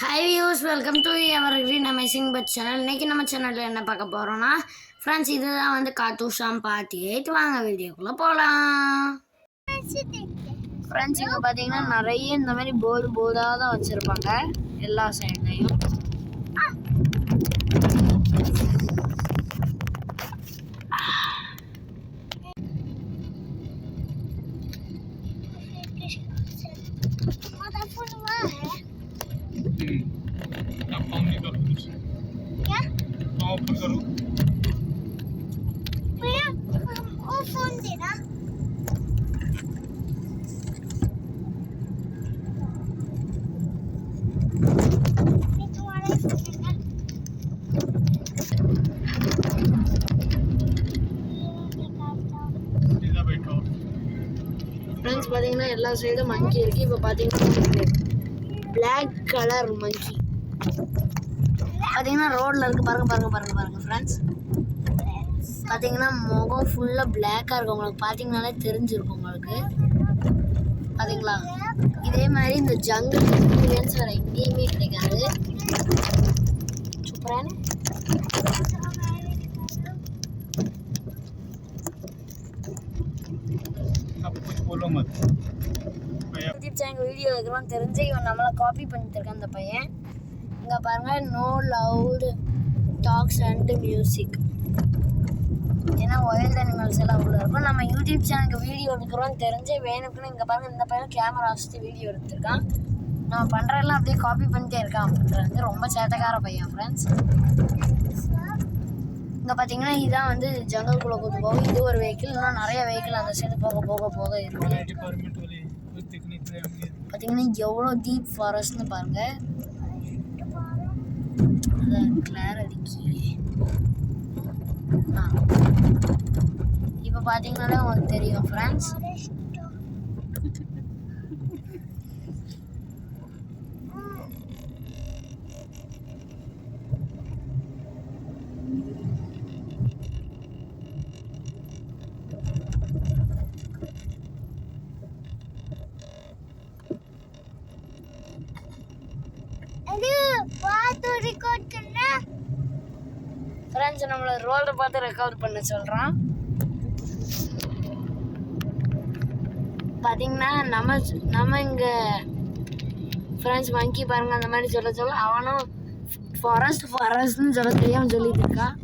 Hi views, welcome to ever green amazing but channel. இன்றைக்கி நம்ம சேனலில் என்ன பார்க்க போகிறோன்னா ஃப்ரெண்ட்ஸ், இதுதான் வந்து கார்ட்டூன் பார்ட்டி 8. வாங்க வீடியோக்குள்ளே போகலாம். ஃப்ரெண்ட்ஸ், இங்கே பார்த்தீங்கன்னா நிறைய இந்த மாதிரி போர்டாக தான் வச்சுருப்பாங்க எல்லா சைட்லையும். क्या? ऑफ करो। भैया वो फोन देना। ये तुम्हारा फोन है। सीधा बैठो। फ्रेंड्स, பாத்தீங்கன்னா எல்லா சைடும் மங்கி இருக்கு. இப்போ பாத்தீங்கன்னா Black கலர் மங்கி பார்த்தீங்கன்னா ரோட்டில் இருக்குது. பாருங்க ஃப்ரெண்ட்ஸ். பார்த்தீங்கன்னா முகம் ஃபுல்லாக பிளாக்காக இருக்கும். உங்களுக்கு பார்த்தீங்கன்னாலே தெரிஞ்சிருக்கும் உங்களுக்கு. பார்த்தீங்களா? இதே மாதிரி இந்த ஜங்கிள் எக்ஸ்பீரியன்ஸ் வேறு எங்கேயுமே கிடைக்காது. சூப்பரான யூடியூப் சேனல் வீடியோ இருக்கிறோம் தெரிஞ்சு இவன் நம்மளை காப்பி பண்ணிட்டு இருக்கான் அந்த பையன். இங்கே பாருங்கள், no loud talks and music. ஏன்னா ஒயில்ட் அனிமல்ஸ் எல்லாம் உள்ள இருக்கும். நம்ம யூடியூப் சேனலுக்கு வீடியோ எடுக்கிறோன்னு தெரிஞ்சு வேணுக்குன்னு இங்கே பாருங்கள், இந்த பையன் கேமரா வச்சுட்டு வீடியோ எடுத்திருக்கான். நம்ம பண்ணுறதெல்லாம் அப்படியே காப்பி பண்ணிட்டே இருக்கான். அப்படின்றது ரொம்ப சேட்டக்கார பையன் ஃப்ரெண்ட்ஸ். இங்கே பார்த்தீங்கன்னா இதுதான் வந்து ஜங்கல்குள்ளே கூட்டு போகும். இது ஒரு வெஹிக்கிள், இன்னும் நிறைய வெஹிக்கிள் அந்த சைடு போக இருக்குது. பார்த்தீங்கன்னா எவ்வளோ டீப் ஃபாரஸ்ட்னு பாருங்கள். கிளாரிட்டி இப்போ பார்த்தீங்கன்னா உங்களுக்கு தெரியும் ஃப்ரெண்ட்ஸ். ஃப்ரெண்ட்ஸ், நம்மளை ரோலை பார்த்து ரெக்கார்ட் பண்ண சொல்கிறான். பார்த்தீங்கன்னா நம்ம இங்கே ஃப்ரெண்ட்ஸ் மங்கி பாருங்கள் அந்த மாதிரி சொல்ல அவனும் ஃபாரஸ்ட்னு சொல்ல தெரியாமல் சொல்லிட்டு இருக்கான்.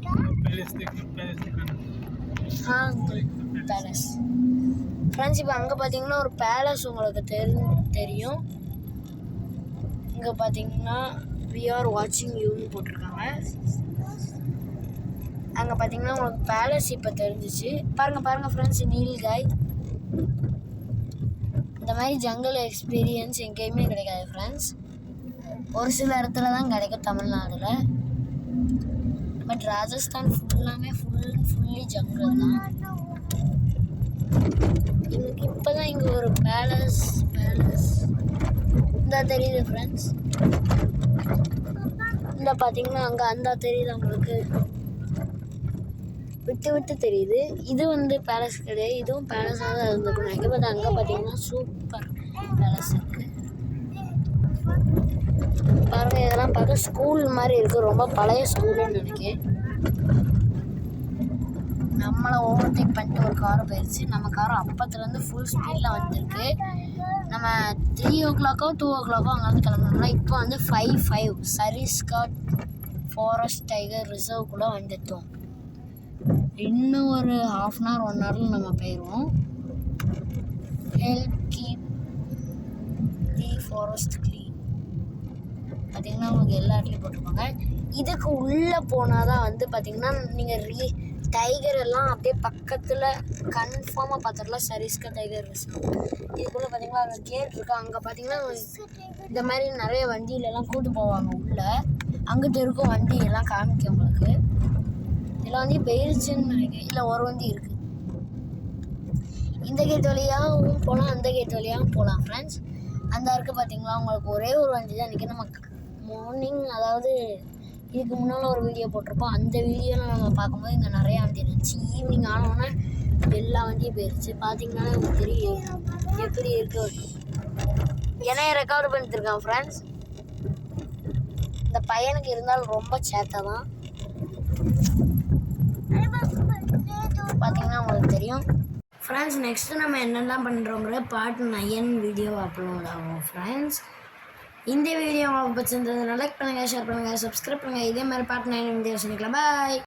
பேலஸ் ஃப்ரெண்ட்ஸ், இப்போ அங்கே பார்த்தீங்கன்னா ஒரு பேலஸ் உங்களுக்கு தெரியும். இங்கே பார்த்தீங்கன்னா we are watching youன்னு போட்டிருக்காங்க. அங்கே பார்த்தீங்கன்னா உங்களுக்கு பேலஸ் இப்போ தெரிஞ்சிச்சு. பாருங்கள் ஃப்ரெண்ட்ஸ், நீல்காய். இந்த மாதிரி ஜங்கிள் எக்ஸ்பீரியன்ஸ் எங்கேயுமே கிடைக்காது ஃப்ரெண்ட்ஸ். ஒரு சில இடத்துல தான் கிடைக்கும் தமிழ்நாடுல. பட் ராஜஸ்தான் ஃபுல்லி ஜங்கிள் தான். இப்போ தான் இங்கே ஒரு பேலஸ் இந்த தெரியுது ஃப்ரெண்ட்ஸ். இந்த பார்த்தீங்கன்னா அங்கே அந்த தெரியுது உங்களுக்கு, விட்டு தெரியுது. இது வந்து பேலஸ் கிடையாது, இதுவும் பேலஸாக தான் இருந்துக்கணும் நினைக்கிறேன். பட் அங்கே பார்த்தீங்கன்னா சூப்பர் பேலஸ் இருக்குது. பாருங்கள், இதெல்லாம் பார்த்தா ஸ்கூல் மாதிரி இருக்குது. ரொம்ப பழைய ஸ்கூலுன்னு நினைக்கிறேன். நம்மளை ஓவர்டேக் பண்ணிட்டு ஒரு காரை போயிடுச்சு. நம்ம காரை அப்பத்துலேருந்து ஃபுல் ஸ்பீடில் வந்துருக்கு. நம்ம 3 o'clock 2 o'clock அங்கேருந்து கிளம்புனோம்னா இப்போ வந்து 5 சரிஸ்காட் ஃபாரஸ்ட் டைகர் ரிசர்வ்குள்ளே வந்துட்டோம். இன்னும் ஒரு 1/2 hour 1 hour நம்ம போயிடுவோம். Help keep the forest clean. பார்த்திங்கன்னா உங்களுக்கு எல்லா இடத்துலையும் போட்டிருப்பாங்க. இதுக்கு உள்ளே போனால் தான் வந்து பார்த்திங்கன்னா நீங்கள் டைகர் எல்லாம் அப்படியே பக்கத்தில் கன்ஃபார்மாக பார்த்துடலாம். Sariska tiger reserve. இதுக்குள்ளே பார்த்தீங்கன்னா அங்கே கேட் இருக்கு. அங்கே பார்த்தீங்கன்னா இந்த மாதிரி நிறைய வண்டியிலலாம் கூட்டு போவாங்க உள்ளே. அங்கிட்ட இருக்கும் வண்டி எல்லாம் காமிக்கும் உங்களுக்கு. இதெல்லாம் வந்து போயிருச்சுன்னு நினைக்கிறேன். இல்லை, ஒரு வண்டி இருக்குது. இந்த கேட் வழியாகவும் போகலாம், அந்த கேட் வழியாகவும் போகலாம் ஃப்ரெண்ட்ஸ். அந்த இருக்குது பார்த்தீங்களா, உங்களுக்கு ஒரே ஒரு வண்டி தான் இன்றைக்கி. நம்ம மார்னிங், அதாவது இதுக்கு முன்னால் ஒரு வீடியோ போட்டிருப்போம். அந்த வீடியோவில் நம்ம பார்க்கும்போது இங்கே நிறையா வண்டி இருந்துச்சு. ஈவினிங் ஆனோடனே எல்லா வண்டியும் போயிடுச்சு. பார்த்தீங்கன்னா எனக்கு தெரியும் எப்படி இருக்கு. என்னைய ரெக்கார்டு பண்ணிட்டுருக்கான் ஃப்ரெண்ட்ஸ். இந்த பையனுக்கு இருந்தாலும் ரொம்ப சேட்டை தான். பார்த்தீங்கன்னா உங்களுக்கு தெரியும் ஃப்ரெண்ட்ஸ். நெக்ஸ்ட்டு நம்ம என்னெல்லாம் பண்ணுறோங்கிற பார்ட் 9 வீடியோ அப்லோட் ஆகும் ஃப்ரெண்ட்ஸ். இந்த வீடியோ உங்களுக்கு பிடிச்சிருந்ததுனால லைக் பண்ணுங்கள், ஷேர் பண்ணுங்கள், சப்ஸ்கிரைப் பண்ணுங்கள். இதே மாதிரி பார்ட் 9 வீடியோஸ் நினைக்கலாம். பாய்.